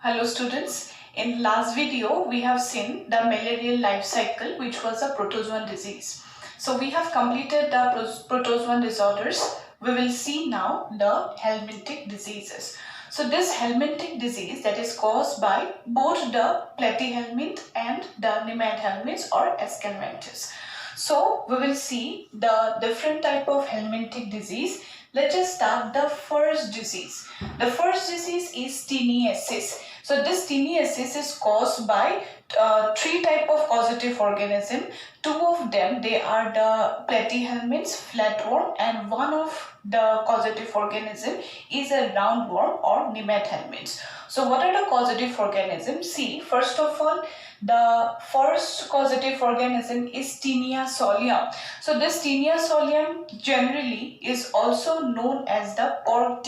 Hello students, in last video we have seen the malarial life cycle, which was a protozoan disease. So we have completed the protozoan disorders. We will see now the helminthic diseases. So this helminthic disease that is caused by both the platyhelminth and the nemathelminths or Escalmanthus. So we will see the different type of helminthic disease. Let us start the first disease. The first disease is Taeniasis. So this Taeniasis is caused by three type of causative organism. Two of them, they are the platyhelminths, flatworm, and one of the causative organism is a roundworm or nemathelminths. So what are the causative organisms? See, first of all, the first causative organism is Taenia solium. So this Taenia solium generally is also known as the pork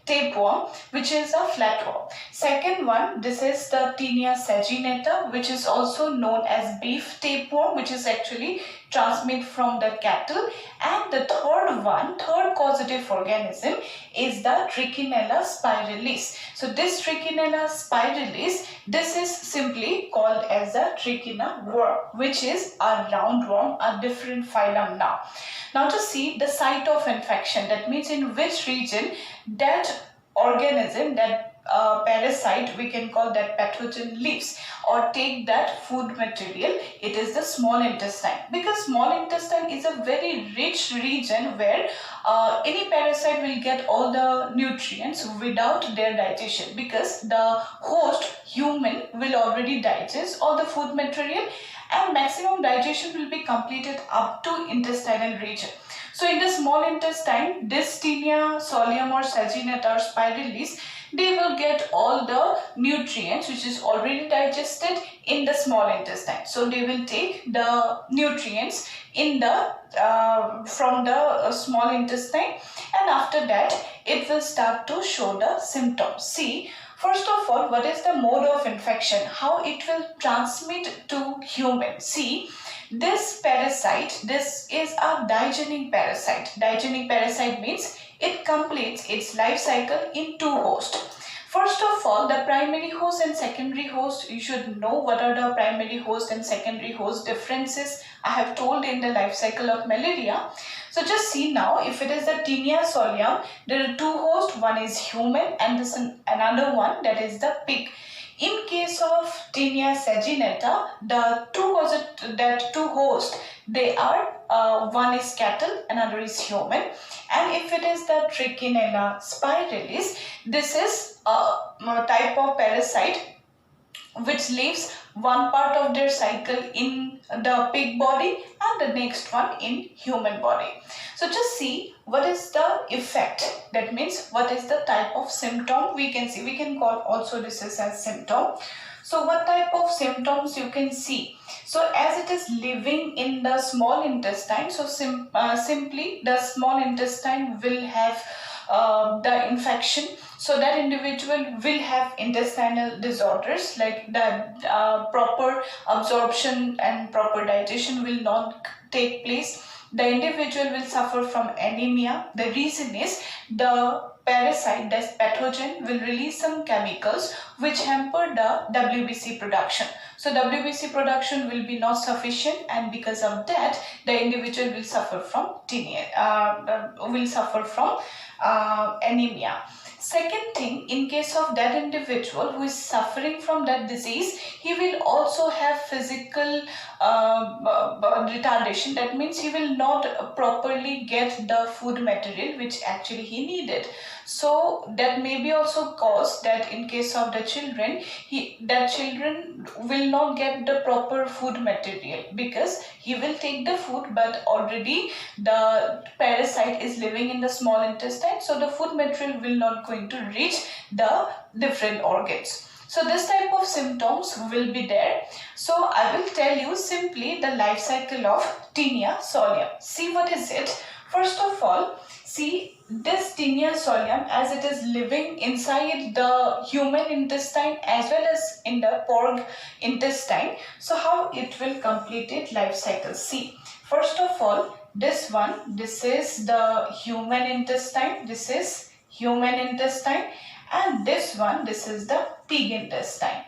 tapeworm, which is a flatworm. Second one, this is the Taenia saginata, which is also known as beef tapeworm, which is actually transmitted from the cattle. And the third causative organism is the Trichinella spiralis. So this Trichinella spiralis, this is simply called as the trichina worm, which is a roundworm, a different phylum now. Now to see the site of infection, that means in which region that organism, that parasite, we can call that pathogen, lives or take that food material. It is the small intestine, because small intestine is a very rich region where any parasite will get all the nutrients without their digestion, because the host human will already digest all the food material and maximum digestion will be completed up to intestinal region. So in the small intestine, this Taenia solium or saginata or spiralis, they will get all the nutrients which is already digested in the small intestine. So they will take the nutrients in the from the small intestine, and after that it will start to show the symptoms. See, first of all, what is the mode of infection? How it will transmit to human? See, this parasite, this is a digesting parasite. Digesting parasite means it completes its life cycle in two hosts. First of all, the primary host and secondary host, you should know what are the primary host and secondary host differences. I have told in the life cycle of malaria. So just see now, if it is the Taenia solium, there are two hosts, one is human and this another one, that is the pig. In case of Taenia saginata, the two hosts, they are one is cattle, another is human. And if it is the Trichinella spiralis, this is a type of parasite which lives one part of their cycle in the pig body and the next one in human body. So just see what is the effect. That means what is the type of symptom we can see. We can call also this is as symptom. So what type of symptoms you can see? So as it is living in the small intestine, so simply the small intestine will have the infection. So that individual will have intestinal disorders, like the proper absorption and proper digestion will not take place. The individual will suffer from anemia. The reason is the parasite, this pathogen, will release some chemicals which hamper the WBC production. So WBC production will be not sufficient, and because of that, the individual will suffer from anemia. Second thing, in case of that individual who is suffering from that disease, he will also have physical retardation. That means he will not properly get the food material which actually he needed. So that may be also caused that in case of the children, children will not get the proper food material, because he will take the food but already the parasite is living in the small intestine, so the food material will not going to reach the different organs. So this type of symptoms will be there. So I will tell you simply the life cycle of Taenia solium. See what is it? First of all, see this Taenia solium, as it is living inside the human intestine as well as in the pork intestine. So how it will complete its life cycle? See, first of all, this one, this is the human intestine. This is human intestine. and this is the pig intestine.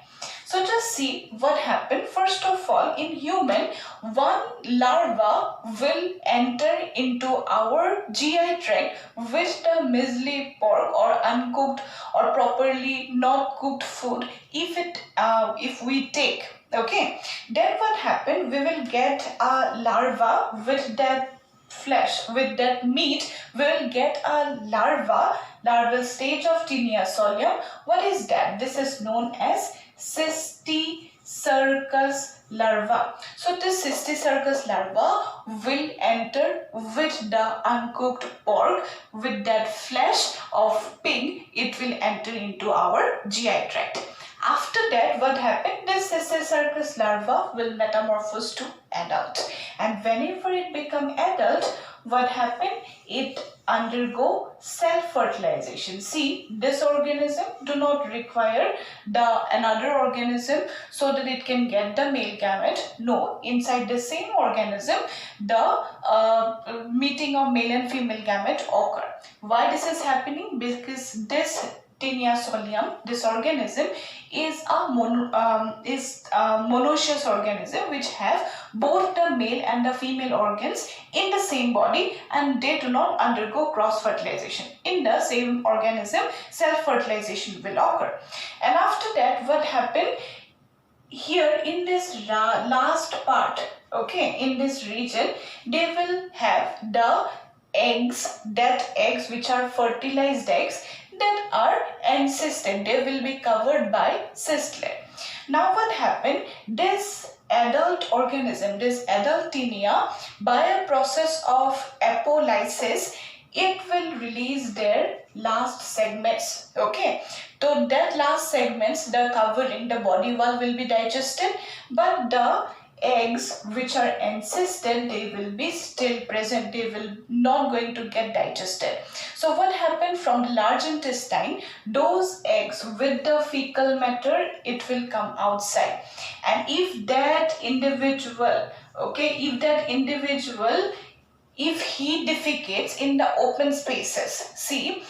So just see what happened. First of all, in human, one larva will enter into our GI tract with the measly pork or uncooked or properly not cooked food. If we take, okay, then what happened? We will get a larva with that flesh, with that meat. We will get a larval stage of Taenia solium. What is that? This is known as Cysticercus larva. So this Cysticercus larva will enter with the uncooked pork, with that flesh of pig. It will enter into our GI tract. After that, what happened? This Cysticercus larva will metamorphose to adult, and whenever it become adult, what happened? It undergo self-fertilization. See, this organism do not require another organism so that it can get the male gamete. No, inside the same organism, the meeting of male and female gamete occur. Why this is happening? Because this Taenia solium, this organism, is a monoecious organism which have both the male and the female organs in the same body, and they do not undergo cross fertilization. In the same organism, self fertilization will occur. And after that, what happened? Here in this last part, okay, in this region, they will have the eggs, which are fertilized eggs, that are encysted. They will be covered by cyst layer. Now what happened? This adult organism, this adult Taenia, by a process of apolysis, it will release their last segments. Okay, so that last segments, the covering, the body wall will be digested, but the eggs which are encysted, they will be still present. They will not going to get digested. So what happened? From the large intestine, those eggs with the fecal matter, it will come outside. And if that individual, okay, if he defecates in the open spaces, see,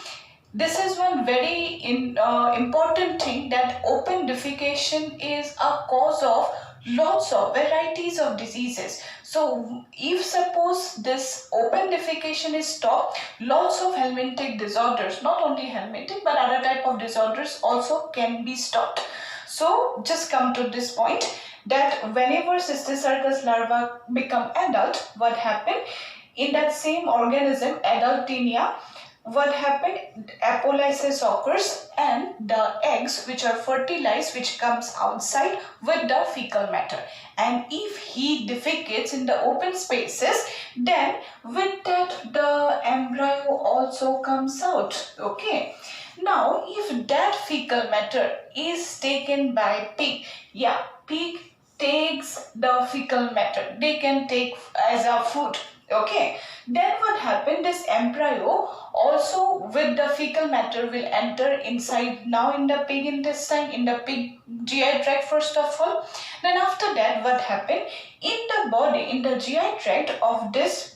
this is one very important thing, that open defecation is a cause of lots of varieties of diseases. So if suppose this open defecation is stopped, lots of helminthic disorders, not only helminthic but other type of disorders also can be stopped. So just come to this point, that whenever Cysticercus larva become adult, what happened? In that same organism, adult Taenia, what happened? Apolysis occurs, and the eggs which are fertilized, which comes outside with the fecal matter. And if he defecates in the open spaces, then with that the embryo also comes out. Okay. Now, if that fecal matter is taken by pig, yeah, pig takes the fecal matter. They can take as a food. Okay, then what happened? This embryo also with the fecal matter will enter inside, now in the pig intestine, in the pig GI tract first of all. Then after that, what happened? In the body, in the GI tract of this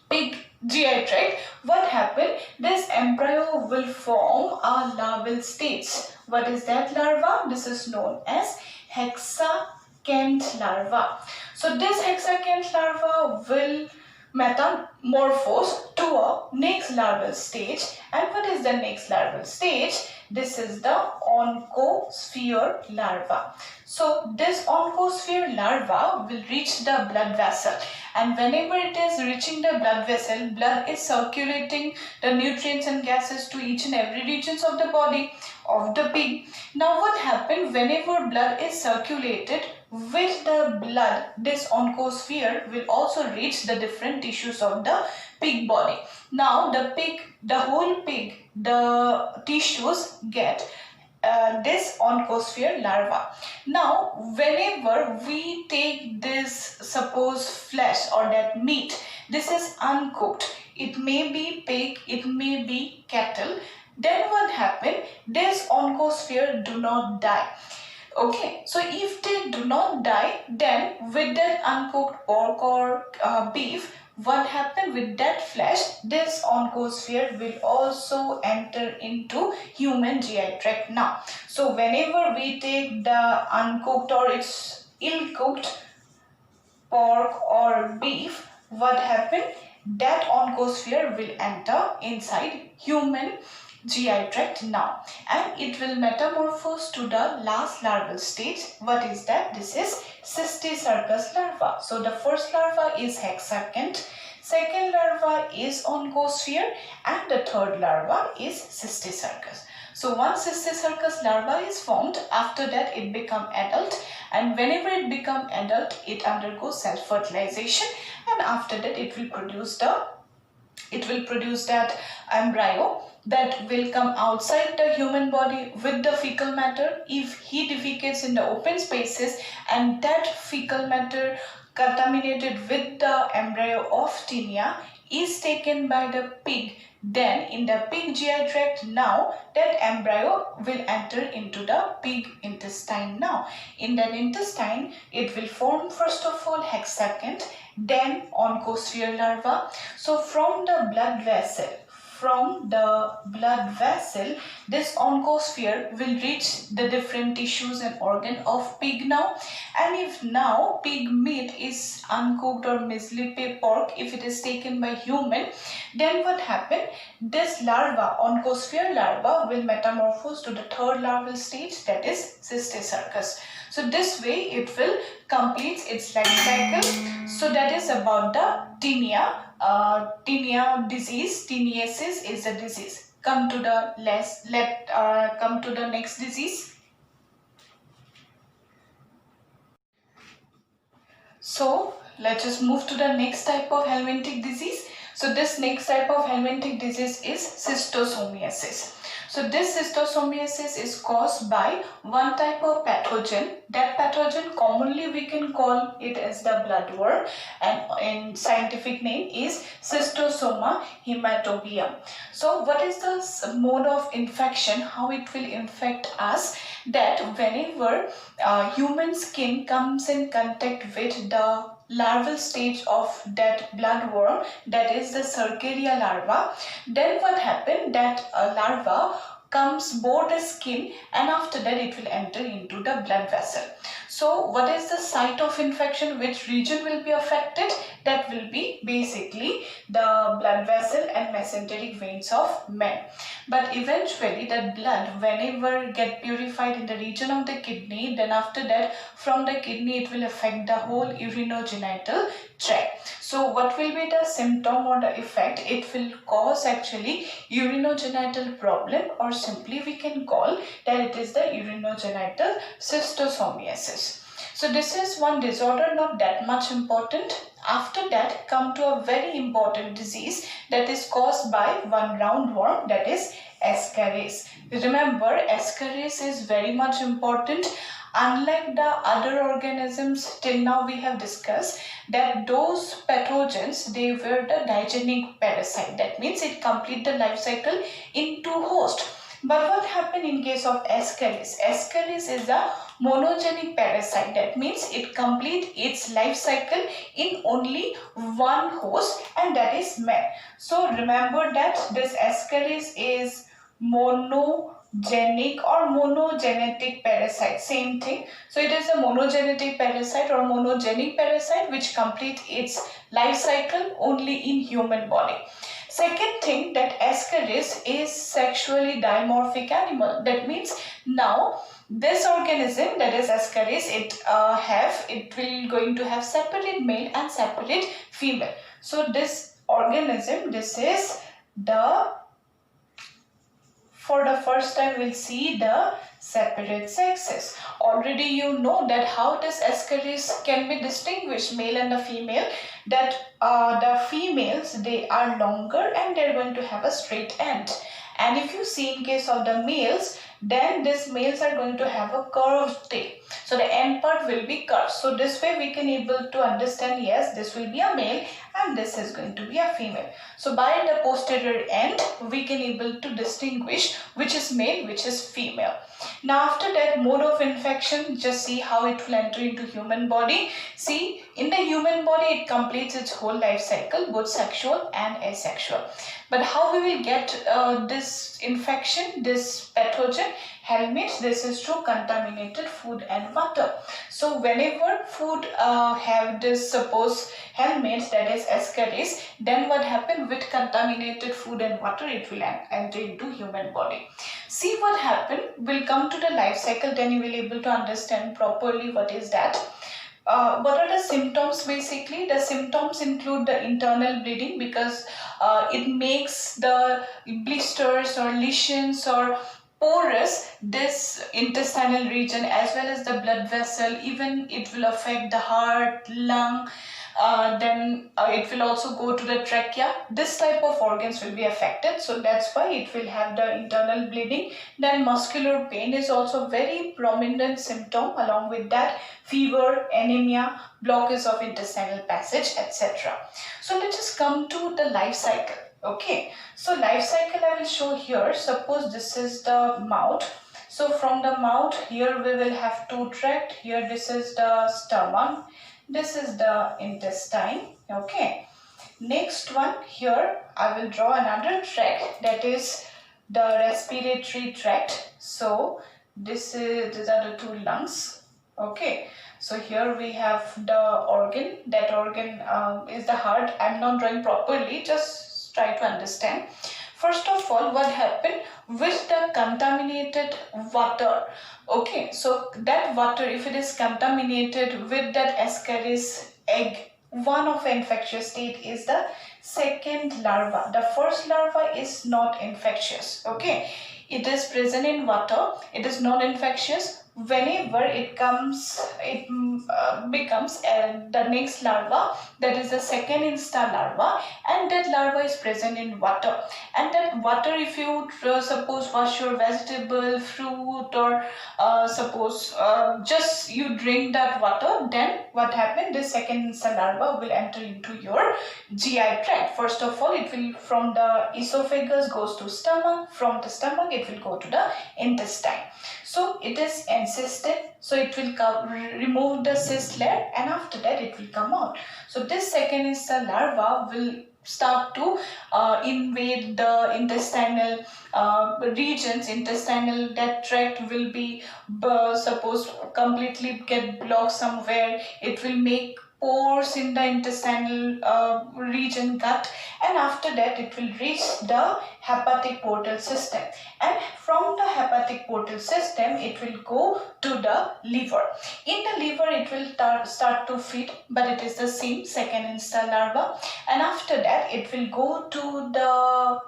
pig GI tract, what happened? This embryo will form a larval stage. What is that larva? This is known as hexacanth larva. So this hexacanth larva will metamorphose to a next larval stage. And what is the next larval stage? This is the oncosphere larva. So this oncosphere larva will reach the blood vessel, and whenever it is reaching the blood vessel, blood is circulating the nutrients and gases to each and every regions of the body of the pig. Now what happened? Whenever blood is circulated, with the blood, this oncosphere will also reach the different tissues of the pig body. Now the whole pig, the tissues get this oncosphere larva. Now whenever we take this, suppose flesh or that meat, this is uncooked, it may be pig, it may be cattle, then what happened? This oncosphere do not die. Okay, so if they do not die, then with that uncooked pork or beef, what happened with that flesh, this oncosphere will also enter into human GI tract now. So whenever we take the uncooked or it's ill-cooked pork or beef, what happened? That oncosphere will enter inside human GI tract now, and it will metamorphose to the last larval stage. What is that? This is Cysticercus larva. So the first larva is hexacanth, second larva is oncosphere, and the third larva is Cysticercus. So once Cysticercus larva is formed, after that it become adult, and whenever it become adult, it undergoes self-fertilization, and after that it will produce that embryo that will come outside the human body with the fecal matter. If he defecates in the open spaces and that fecal matter contaminated with the embryo of tinea is taken by the pig, then in the pig GI tract now that embryo will enter into the pig intestine now. In that intestine it will form first of all hexacanth, then oncosphere larva. So from the blood vessel, this oncosphere will reach the different tissues and organ of pig now. And if now pig meat is uncooked or measly pork, if it is taken by human, then what happened? This larva, oncosphere larva, will metamorphose to the third larval stage, that is Cysticercus. So this way it will complete its life cycle. So that is about the tinea. Tinea disease. Teniasis is a disease. Come to the next disease. So let us move to the next type of helminthic disease. So this next type of helminthic disease is schistosomiasis. So this schistosomiasis is caused by one type of pathogen. That pathogen commonly we can call it as the bloodworm, and in scientific name is Schistosoma hematobium. So what is the mode of infection? How it will infect us? That whenever human skin comes in contact with the larval stage of that bloodworm, that is the Cercaria larva, then what happened? That larva comes bore the skin, and after that it will enter into the blood vessel. So what is the site of infection? Which region will be affected? That will be basically the blood vessel and mesenteric veins of men. But eventually that blood, whenever get purified in the region of the kidney, then after that from the kidney it will affect the whole urinogenital tract. So what will be the symptom or the effect? It will cause actually urinogenital problem, or simply we can call that it is the urinogenital schistosomiasis. So this is one disorder, not that much important. After that come to a very important disease that is caused by one roundworm, that is Ascaris. Remember, Ascaris is very much important. Unlike the other organisms till now we have discussed, that those pathogens, they were the digenic parasite. That means it complete the life cycle in two hosts. But what happened in case of Ascaris? Ascaris is a monogenic parasite. That means it complete its life cycle in only one host, and that is man. So remember that this Ascaris is monogenic or monogenetic parasite, same thing. So it is a monogenetic parasite or monogenic parasite which complete its life cycle only in human body. Second thing, that Ascaris is sexually dimorphic animal. That means now this organism, that is Ascaris, it will going to have separate male and separate female. So this organism, this is the, for the first time we'll see the separate sexes. Already you know that how this Ascaris can be distinguished, male and the female, that the females, they are longer and they're going to have a straight end. And if you see in case of the males, then these males are going to have a curved tail. So the end part will be curved. So this way we can able to understand, yes, this will be a male and this is going to be a female. So by the posterior end, we can able to distinguish which is male, which is female. Now after that, mode of infection, just see how it will enter into human body. See, in the human body it completes its whole life cycle, both sexual and asexual. But how we will get this infection, this pathogen? Helminths, this is through contaminated food and water. So whenever food have this, suppose helminths, that is Ascaris, then what happen with contaminated food and water? It will enter into human body. See what happen. We'll come to the life cycle, then you will able to understand properly what is that. What are the symptoms? Basically, the symptoms include the internal bleeding, because it makes the blisters or lesions or porous this intestinal region, as well as the blood vessel. Even it will affect the heart, lung, then it will also go to the trachea. This type of organs will be affected, so that's why it will have the internal bleeding. Then muscular pain is also very prominent symptom. Along with that, fever, anemia, blockage of intestinal passage, etc. So let's just come to the life cycle. Okay, so life cycle I will show here. Suppose this is the mouth. So from the mouth, here we will have two tract. Here this is the stomach, this is the intestine. Okay, next one, here I will draw another tract, that is the respiratory tract. So these are the two lungs. Okay, so here we have the organ. That organ is the heart. I'm not drawing properly, just try to understand. First of all, what happened with the contaminated water? Okay, so that water, if it is contaminated with that Ascaris egg, one of infectious state is the second larva. The first larva is not infectious. Okay, it is present in water. It is not infectious. Whenever it comes, it becomes the next larva, that is the second insta larva, and that larva is present in water. And that water, if you suppose wash your vegetable, fruit, or suppose just you drink that water, then what happened? This second insta larva will enter into your GI tract. First of all, it will from the esophagus goes to stomach. From the stomach, it will go to the intestine. So it is encysted, so it will remove the cyst layer, and after that it will come out. So this second insta larva will start to invade the intestinal regions. Intestinal, that tract will be suppose completely get blocked somewhere. It will make pores in the intestinal region, gut, and after that it will reach the hepatic portal system, and from the hepatic portal system it will go to the liver. In the liver it will start to feed, but it is the same second insta larva, and after that it will go to the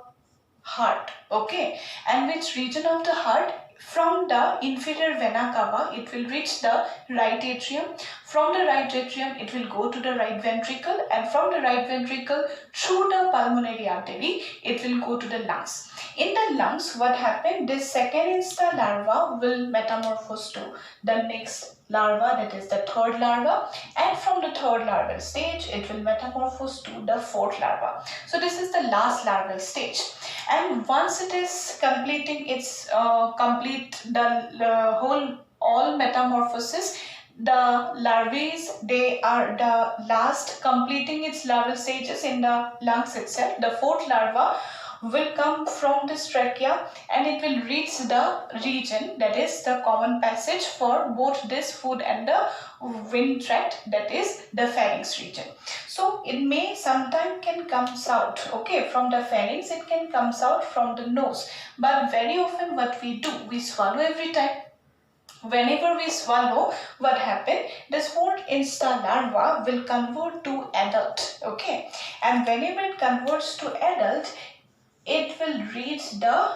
heart. Okay, and which region of the heart? From the inferior vena cava, it will reach the right atrium. From the right atrium, it will go to the right ventricle, and from the right ventricle through the pulmonary artery, it will go to the lungs. In the lungs, what happened? This second insta larva will metamorphose to the next larva, that is the third larva, and from the third larval stage, it will metamorphose to the fourth larva. So this is the last larval stage. And once it is completing its all metamorphosis, the larvae, they are the last completing its larval stages in the lungs itself. The fourth larva will come from this trachea, and it will reach the region, that is the common passage for both this food and the wind tract, that is the pharynx region. So it may sometime can comes out, okay, from the pharynx, it can comes out from the nose, but very often what we do, we swallow every time. Whenever we swallow, what happens? This fourth insta larva will convert to adult, okay, and whenever it converts to adult, it will reach the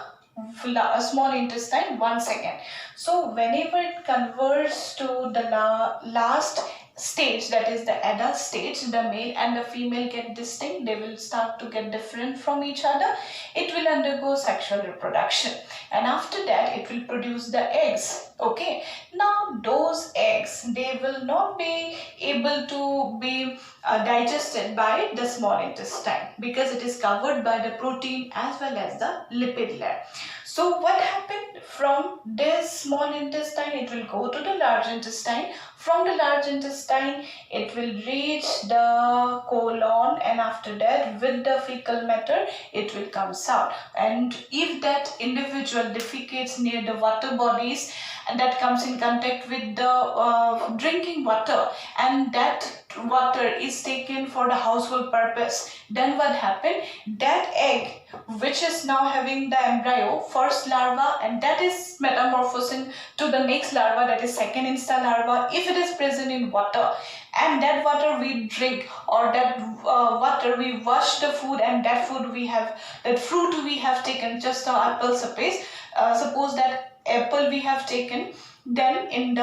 small intestine once again. So whenever it converts to the last stage, that is the adult stage, the male and the female get distinct, they will start to get different from each other. It will undergo sexual reproduction, and after that it will produce the eggs. Okay, now those eggs, they will not be able to be digested by the small intestine, because it is covered by the protein as well as the lipid layer. So what happened from this small intestine, it will go to the large intestine. From the large intestine, it will reach the colon, and after that with the fecal matter it will come out. And if that individual defecates near the water bodies and that comes in contact with the drinking water, and that water is taken for the household purpose, then what happened, that egg which is now having the embryo, first larva, and that is metamorphosing to the next larva, that is second insta larva, if it is present in water, and that water we drink, or that water we wash the food, and that food we have, that fruit we have taken, just an apple suppose that apple we have taken, then in the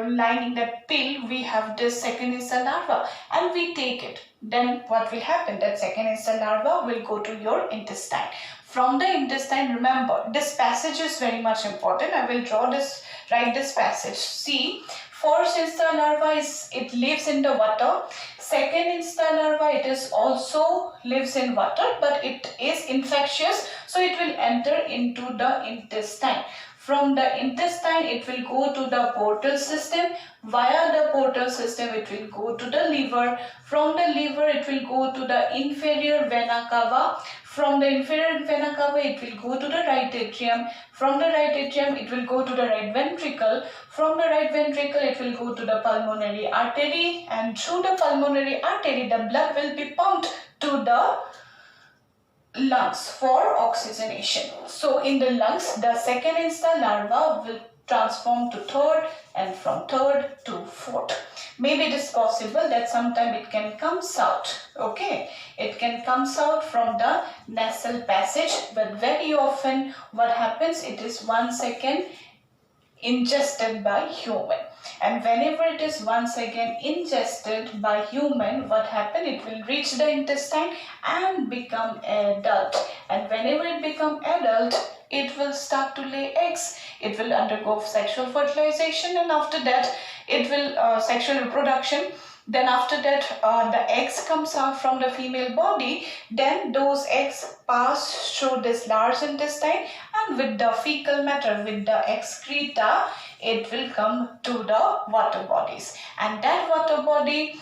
lining, that pill, we have this second insta larva and we take it. Then what will happen, that second insta larva will go to your intestine. From the intestine, remember this passage is very much important. I will write this passage. See, first insta larva it lives in the water. Second insta larva, it is also lives in water, but it is infectious, so it will enter into the intestine. From the intestine, it will go to the portal system. Via the portal system, it will go to the liver. From the liver, it will go to the inferior vena cava. From the inferior vena cava, it will go to the right atrium. From the right atrium, it will go to the right ventricle. From the right ventricle, it will go to the pulmonary artery. And through the pulmonary artery, the blood will be pumped to the lungs for oxygenation. So in the lungs, the second insta larva will transform to third, and from third to fourth. Maybe it is possible that sometime it can come out. Okay, it can come out from the nasal passage, but very often what happens, it is once again ingested by human. And whenever it is once again ingested by human, what happens, it will reach the intestine and become adult. And whenever it become adult, it will start to lay eggs. It will undergo sexual fertilization, and after that it will sexual reproduction. Then after that the eggs comes out from the female body. Then those eggs pass through this large intestine, and with the fecal matter, with the excreta, it will come to the water bodies. And that water body,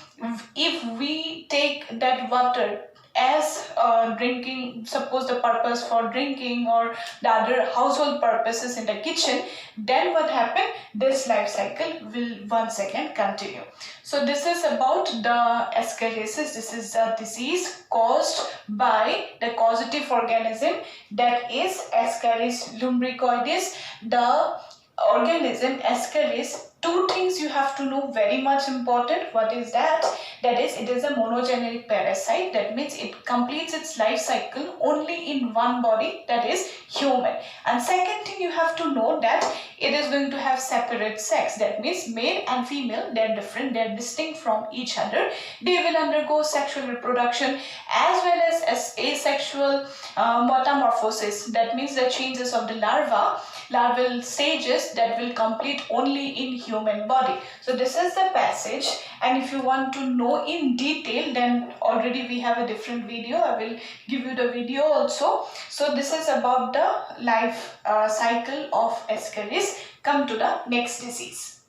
if we take that water as drinking, suppose the purpose for drinking or the other household purposes in the kitchen, then what happened, this life cycle will once again continue. So this is about the ascariasis. This is a disease caused by the causative organism, that is Ascaris lumbricoides. The organism Ascaris, two things you have to know very much important. What is that? That is, it is a monogeneric parasite. That means it completes its life cycle only in one body, that is human. And second thing you have to know, that it is going to have separate sex. That means male and female, they are different, they are distinct from each other. They will undergo sexual reproduction as well as asexual metamorphosis. That means the changes of the larval stages that will complete only in human body. So this is the passage, and if you want to know in detail, then already we have a different video. I will give you the video also. So this is about the life cycle of Ascaris. Come to the next disease.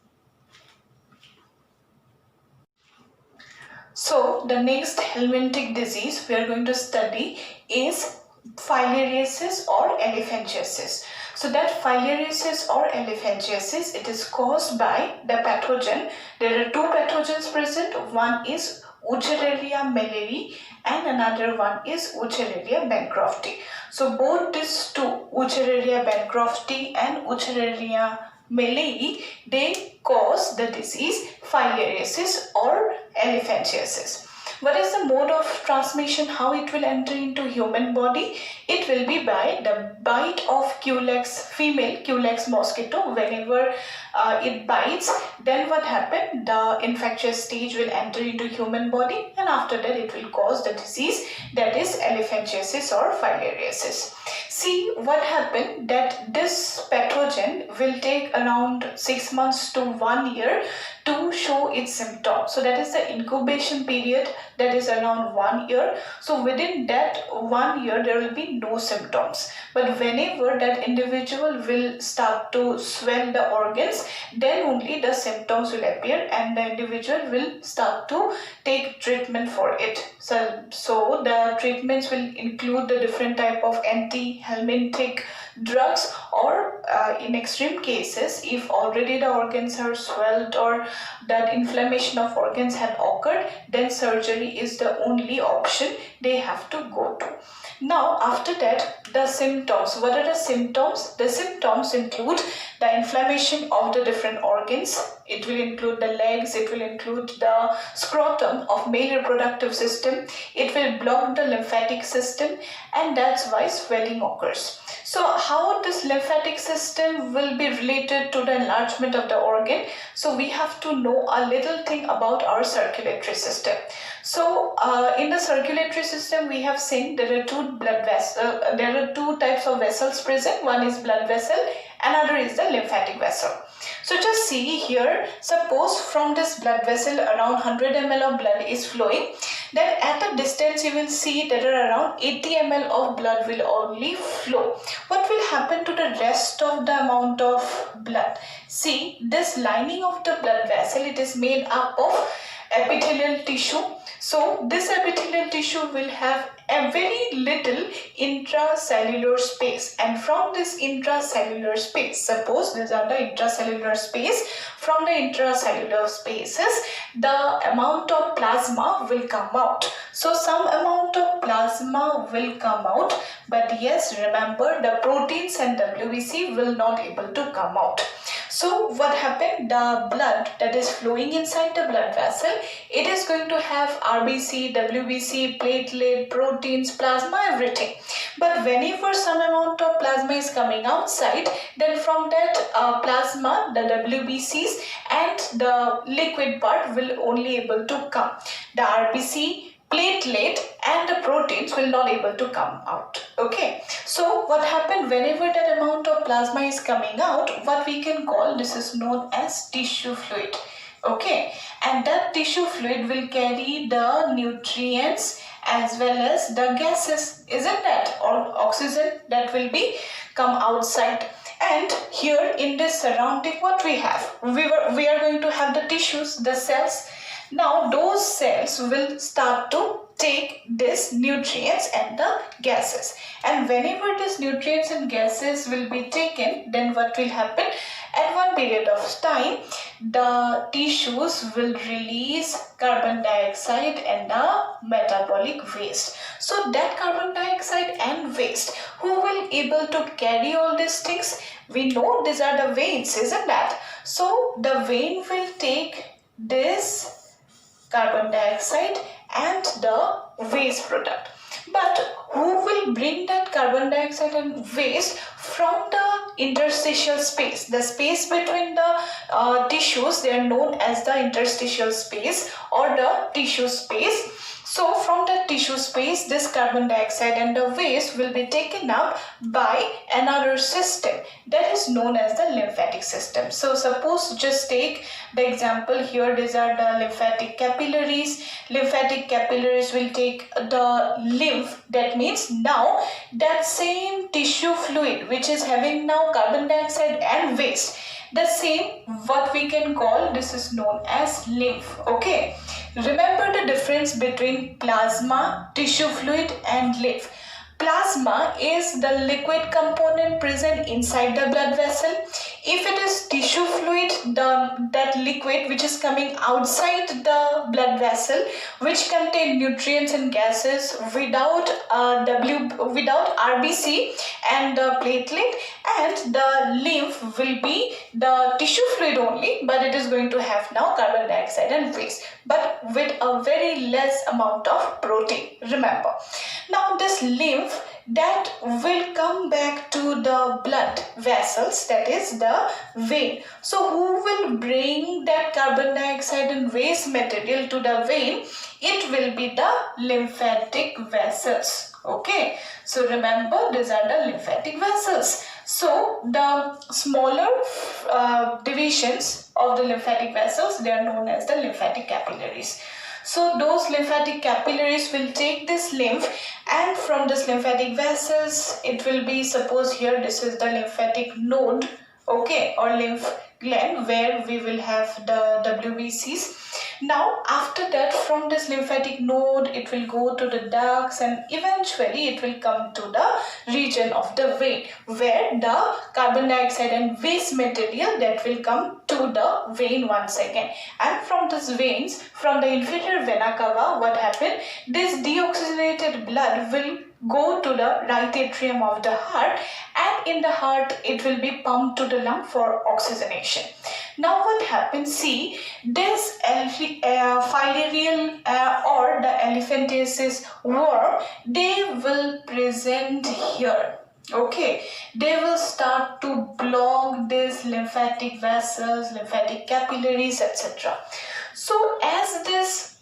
So the next helminthic disease we are going to study is filariasis or elephantiasis. So that filariasis or elephantiasis, it is caused by the pathogen. There are two pathogens present. One is Wuchereria malari and another one is Wuchereria bancrofti. So both these two, Wuchereria bancrofti and Wuchereria malari, they cause the disease filariasis or elephantiasis. What is the mode of transmission, how it will enter into human body? It will be by the bite of Culex, female Culex mosquito. Whenever it bites, then what happened? The infectious stage will enter into human body, and after that it will cause the disease, that is elephantiasis or filariasis. See what happened, that this pathogen will take around 6 months to 1 year to show its symptoms. So that is the incubation period, that is around 1 year. So within that 1 year there will be no symptoms, but whenever that individual will start to swell the organs, then only the symptoms will appear and the individual will start to take treatment for it. So the treatments will include the different type of anti-helminthic drugs, or in extreme cases, if already the organs are swelled or that inflammation of organs had occurred, then surgery is the only option they have to go to. Now after that, the symptoms. What are the symptoms? The symptoms include the inflammation of the different organs. It will include the legs, it will include the scrotum of male reproductive system, it will block the lymphatic system, and that's why swelling occurs. So how this lymphatic system will be related to the enlargement of the organ? So we have to know a little thing about our circulatory system. So in the circulatory system, we have seen there are two types of vessels present. One is blood vessel, another is the lymphatic vessel. So just see here, suppose from this blood vessel around 100 ml of blood is flowing, then at a distance you will see that around 80 ml of blood will only flow. What will happen to the rest of the amount of blood? See, this lining of the blood vessel, it is made up of epithelial tissue. So this epithelial tissue will have a very little intracellular space, and from this intracellular space, suppose these are the intracellular space, from the intracellular spaces the amount of plasma will come out. So some amount of plasma will come out, but yes, remember the proteins and WBC will not able to come out. So what happened? The blood that is flowing inside the blood vessel, it is going to have RBC, WBC, platelet, proteins, plasma, everything. But whenever some amount of plasma is coming outside, then from that plasma, the WBCs and the liquid part will only able to come. The RBC, platelet and the proteins will not able to come out. Okay, so what happened whenever that amount of plasma is coming out, what we can call, this is known as tissue fluid. Okay, and that tissue fluid will carry the nutrients as well as the gases, isn't that, or oxygen that will be come outside. And here in this surrounding, what we have, we are going to have the tissues, the cells. Now those cells will start to take this nutrients and the gases, and whenever these nutrients and gases will be taken, then what will happen? At one period of time, the tissues will release carbon dioxide and the metabolic waste. So that carbon dioxide and waste, who will able to carry all these things? We know these are the veins, isn't that? So the vein will take this carbon dioxide and the waste product. But who will bring that carbon dioxide and waste from the interstitial space? The space between the tissues, they are known as the interstitial space or the tissue space. So from the tissue space, this carbon dioxide and the waste will be taken up by another system that is known as the lymphatic system. So suppose just take the example here, these are the lymphatic capillaries. Lymphatic capillaries will take the lymph. That means now that same tissue fluid which is having now carbon dioxide and waste, the same what we can call, this is known as lymph. Okay, remember the difference between plasma, tissue fluid and lymph. Plasma is the liquid component present inside the blood vessel. If it is tissue fluid, that liquid which is coming outside the blood vessel, which contain nutrients and gases without without RBC and the platelet, and the lymph will be the tissue fluid only, but it is going to have now carbon dioxide and waste, but with a very less amount of protein. Remember, now this lymph that will come back to the blood vessels, that is the vein. So who will bring that carbon dioxide and waste material to the vein? It will be the lymphatic vessels. Okay, so remember these are the lymphatic vessels. So the smaller divisions of the lymphatic vessels, they are known as the lymphatic capillaries. So those lymphatic capillaries will take this lymph, and from this lymphatic vessels it will be, suppose here this is the lymphatic node, okay, or lymph gland where we will have the WBCs. Now after that, from this lymphatic node it will go to the ducts, and eventually it will come to the region of the vein where the carbon dioxide and waste material that will come to the vein once again. And from these veins, from the inferior vena cava, what happened, this deoxygenated blood will go to the right atrium of the heart, and in the heart it will be pumped to the lung for oxygenation. Now what happens, see, this filarial or the elephantiasis worm, they will present here. Okay, they will start to block these lymphatic vessels, lymphatic capillaries, etc. So as this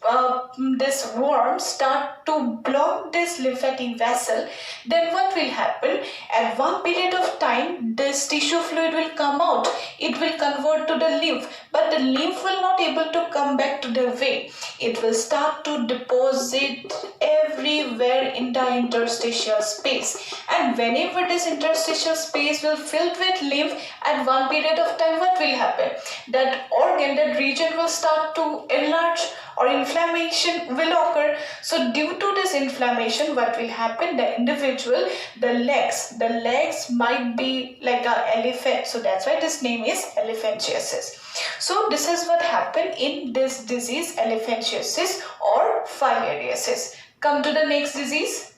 worm start to block this lymphatic vessel, then what will happen, at one period of time this tissue fluid will come out, it will convert to the lymph, but the lymph will not able to come back to the vein. It will start to deposit everywhere in the interstitial space, and whenever this interstitial space will filled with lymph, at one period of time what will happen, that organ, that region will start to enlarge, or inflammation will occur. So due to this inflammation, what will happen, the individual, the legs might be like an elephant, so that's why this name is elephantiasis. So this is what happened in this disease, elephantiasis or filariasis. Come to the next disease.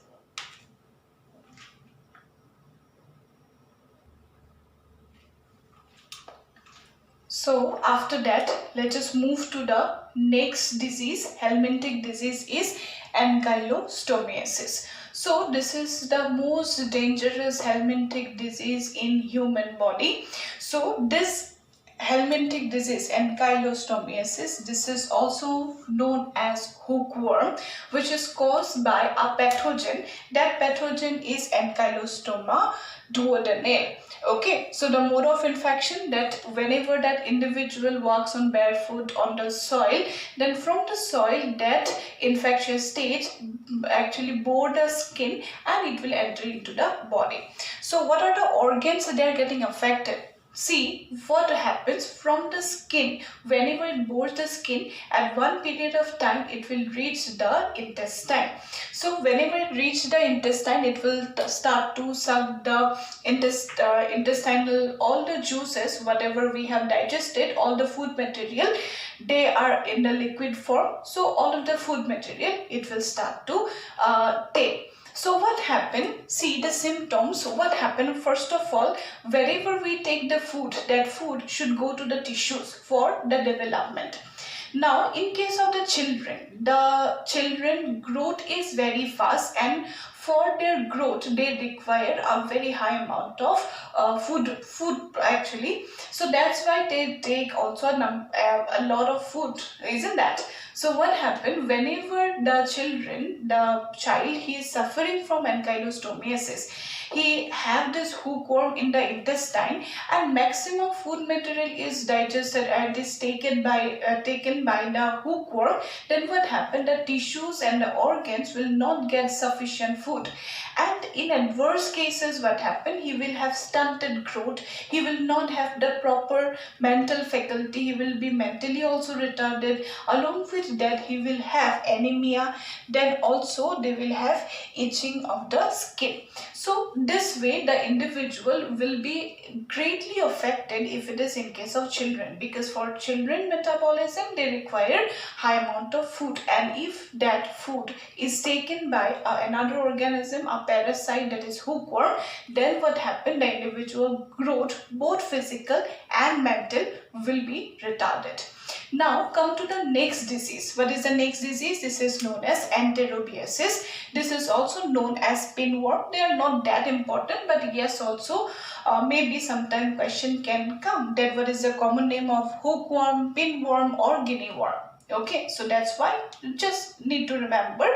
So after that, let us move to the next disease. Helminthic disease is ankylostomiasis. So this is the most dangerous helminthic disease in human body. So this helminthic disease, ankylostomiasis, this is also known as hookworm, which is caused by a pathogen. That pathogen is Ankylostoma duodenale. Okay, so the mode of infection, that whenever that individual walks on barefoot on the soil, then from the soil that infectious stage actually bore the skin and it will enter into the body. So what are the organs that are getting affected? See what happens from the skin. Whenever it bores the skin, at one period of time it will reach the intestine. So whenever it reaches the intestine, it will start to suck the intestinal, all the juices, whatever we have digested, all the food material, they are in the liquid form. So all of the food material, it will start to take. So what happened? See the symptoms. So what happened? First of all, wherever we take the food, that food should go to the tissues for the development. Now, in case of the children growth is very fast, and for their growth they require a very high amount of food actually. So that's why they take also a lot of food, isn't that? So what happened, whenever the child, he is suffering from ankylostomiasis, he have this hookworm in the intestine, and maximum food material is digested and is taken by the hookworm, then what happened, the tissues and the organs will not get sufficient food, and in adverse cases what happened, he will have stunted growth, he will not have the proper mental faculty, he will be mentally also retarded, along with that he will have anemia, then also they will have itching of the skin. So this way the individual will be greatly affected if it is in case of children, because for children metabolism they require high amount of food, and if that food is taken by another organism, a parasite, that is hookworm, then what happened, the individual growth, both physical and mental, will be retarded. Now come to the next disease. What is the next disease? This is known as enterobiasis. This is also known as pinworm. They are not that important, but yes, also maybe sometime question can come that what is the common name of hookworm, pinworm or guinea worm. Okay, so that's why you just need to remember.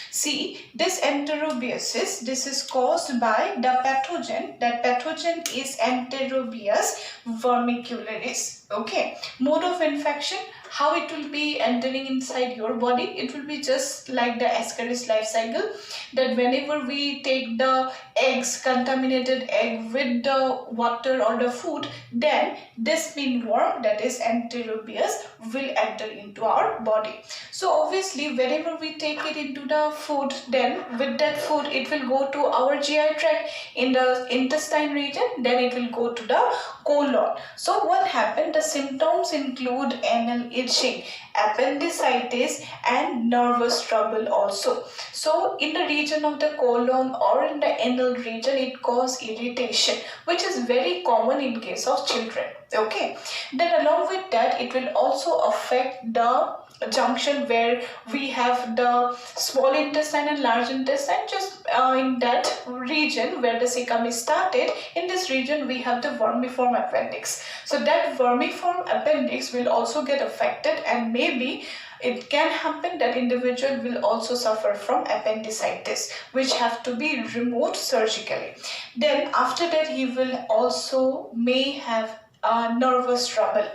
See, this enterobiasis, this is caused by the pathogen. That pathogen is Enterobius vermicularis. Okay, mode of infection, how it will be entering inside your body, it will be just like the Ascaris life cycle, that whenever we take the eggs, contaminated egg with the water or the food, then this mealworm, that is Enterobius, will enter into our body. So obviously whenever we take it into the food, then with that food it will go to our GI tract in the intestine region, then it will go to the colon. So what happened? The symptoms include anal itching, appendicitis and nervous trouble also. So in the region of the colon or in the anal region, it causes irritation, which is very common in case of children. Okay, then along with that, it will also affect the junction where we have the small intestine and large intestine. Just in that region where the cecum is started, in this region we have the vermiform appendix. So that vermiform appendix will also get affected, and maybe it can happen that individual will also suffer from appendicitis, which have to be removed surgically. Then after that he will also may have nervous trouble.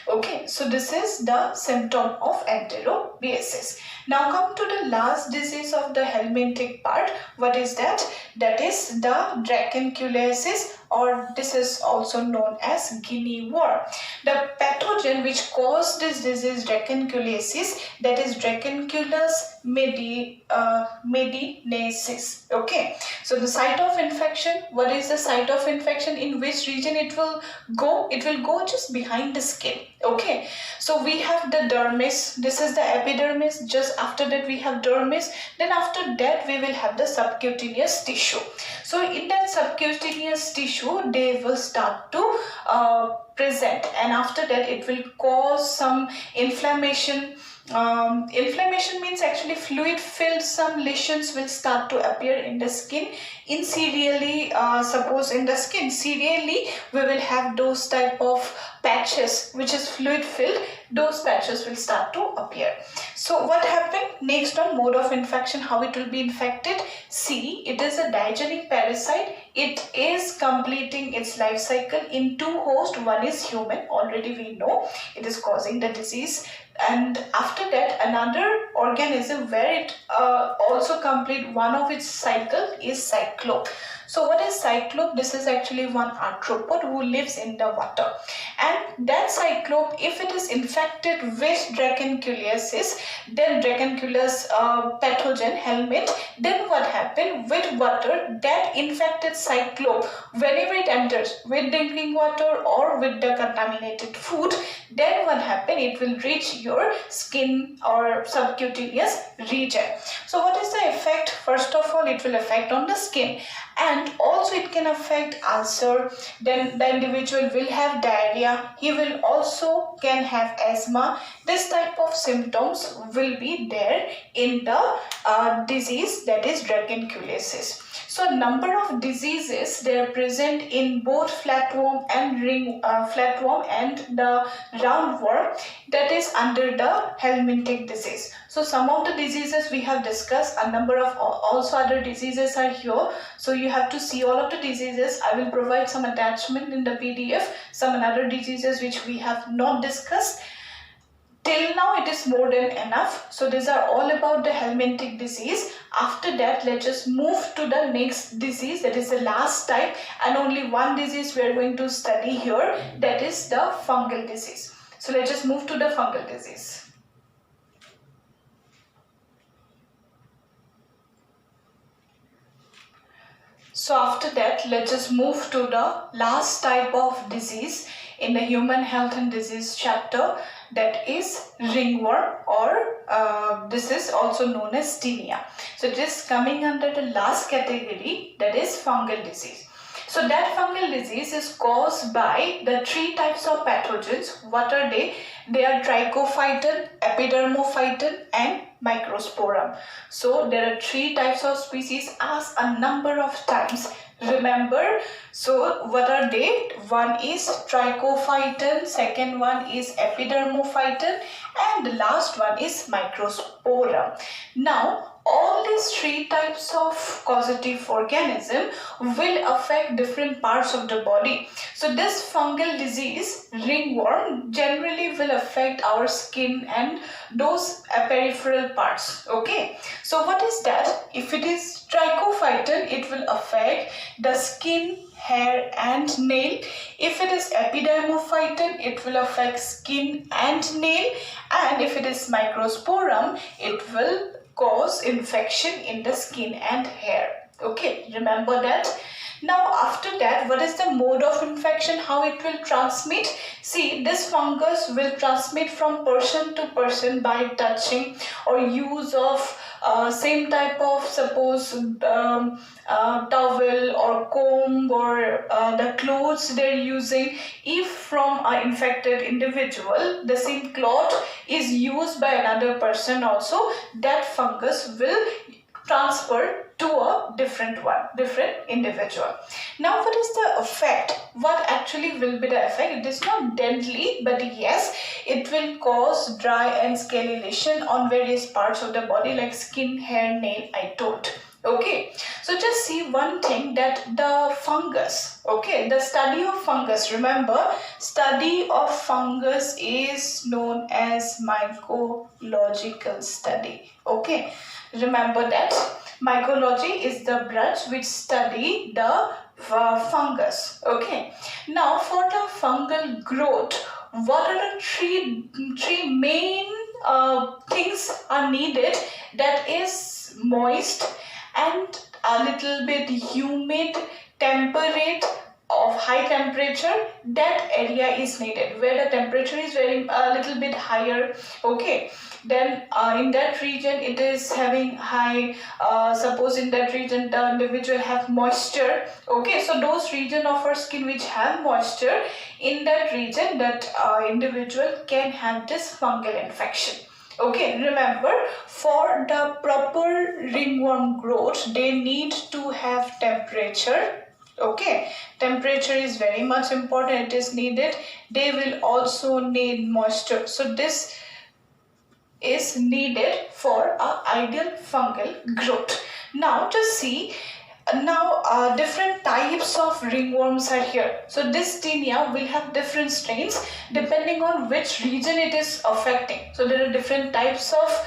Okay, so this is the symptom of enterobiasis. Now come to the last disease of the helminthic part. What is that? That is the dracunculiasis, or this is also known as guinea worm. The pathogen which caused this disease, dracunculiasis, that is Dracunculus medinaesis. Okay, so the site of infection, what is the site of infection? In which region it will go? It will go just behind the skin. Okay, so we have the dermis, this is the epidermis, just after that we have dermis, then after that we will have the subcutaneous tissue. So in that subcutaneous tissue they will start to present, and after that it will cause some inflammation. Inflammation means actually fluid filled, some lesions will start to appear in the skin. In serially, suppose in the skin serially we will have those type of patches which is fluid filled, those patches will start to appear. So what happened next on mode of infection, how it will be infected? See, it is a diagenic parasite. It is completing its life cycle in two hosts. One is human, already we know it is causing the disease, and after that another organism where it also complete one of its cycle is cyclope. So what is cyclope? This is actually one arthropod who lives in the water, and that cyclope, if it is infected with dracunculiasis, then dracunculus pathogen helminth, then what happened with water, that infected cyclope, whenever it enters with drinking water or with the contaminated food, then what happened, it will reach your skin or subcutaneous region. So what is the effect? First of all, it will affect on the skin, and also it can affect ulcer. Then the individual will have diarrhea, he will also can have asthma. This type of symptoms will be there in the disease, that is dracunculiasis. So number of diseases, they are present in both flatworm and flatworm and the roundworm, that is under the helminthic disease. So some of the diseases we have discussed, a number of also other diseases are here. So you have to see all of the diseases. I will provide some attachment in the PDF, some other diseases which we have not discussed. Till now it is more than enough. So these are all about the helminthic disease. After that, let's just move to the next disease, that is the last type, and only one disease we are going to study here, that is the fungal disease. So let's just move to the fungal disease. So after that, let's just move to the last type of disease in the human health and disease chapter, that is ringworm, or this is also known as tinea. So it is coming under the last category, that is fungal disease. So that fungal disease is caused by the three types of pathogens. What are they? They are trichophyton, epidermophyton and microsporum. So there are three types of species. Asked a number of times Remember, so what are they? One is trichophyton, second one is epidermophyton, and the last one is microsporum. Now, all these three types of causative organism will affect different parts of the body. So this fungal disease, ringworm, generally will affect our skin and those peripheral parts. Okay, so what is that? If it is trichophyton, it will affect the skin, hair and nail. If it is epidermophyton, it will affect skin and nail, and if it is microsporum, it will cause infection in the skin and hair. Okay, remember that. Now after that, what is the mode of infection, how it will transmit? See, this fungus will transmit from person to person by touching or use of same type of, suppose towel or comb or the clothes they're using. If from an infected individual the same cloth is used by another person also, that fungus will transfer to a different individual. Now what is the effect? What actually will be the effect? It is not deadly, but yes, it will cause dry and scaly lesion on various parts of the body like skin, hair, nail, I told. Okay, so just see one thing, that the fungus, okay, the study of fungus, remember, study of fungus is known as mycological study. Okay, remember that. Mycology is the branch which study the fungus. Okay, now for the fungal growth, what are the three main things are needed? That is moist and a little bit humid, temperate, of high temperature. That area is needed where the temperature is very a little bit higher. Okay, then in that region it is having high, suppose in that region the individual have moisture. Okay, so those region of our skin which have moisture, in that region that individual can have this fungal infection. Okay, remember, for the proper ringworm growth they need to have temperature. Okay, temperature is very much important, it is needed. They will also need moisture, so this is needed for a ideal fungal growth. Now just see, now different types of ringworms are here. So this tinea will have different strains depending on which region it is affecting. So there are different types of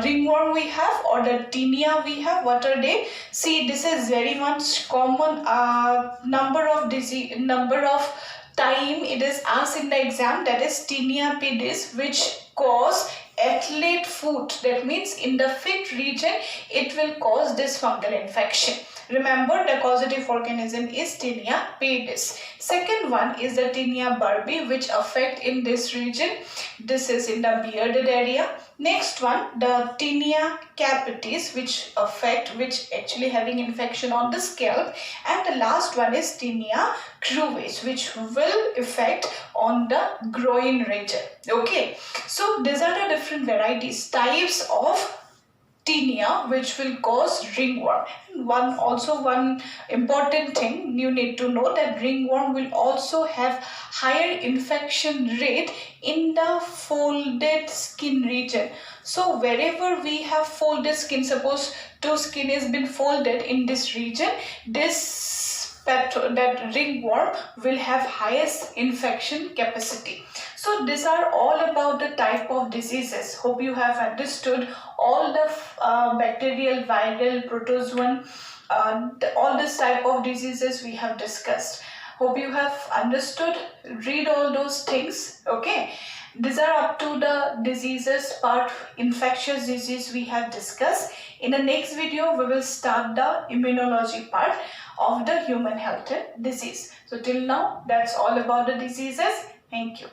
ringworm we have, or the tinea we have. What are they? See, this is very much common number of time it is asked in the exam, that is tinea pedis, which cause athlete foot. That means in the feet region it will cause this fungal infection. Remember, the causative organism is tinea pedis. Second one is the tinea barbi, which affect in this region. This is in the bearded area. Next one, the tinea capitis, which actually having infection on the scalp. And the last one is tinea cruvis, which will affect on the groin region. Okay, so these are the different varieties, types of tinea which will cause ringworm. One important thing you need to know, that ringworm will also have higher infection rate in the folded skin region. So wherever we have folded skin, suppose two skin has been folded in this region, that ringworm will have highest infection capacity. So these are all about the type of diseases. Hope you have understood all the bacterial, viral, protozoan, all this type of diseases we have discussed. Hope you have understood. Read all those things. Okay, these are up to the diseases part, infectious disease we have discussed. In the next video we will start the immunology part of the human health and disease. So till now, that's all about the diseases. Thank you.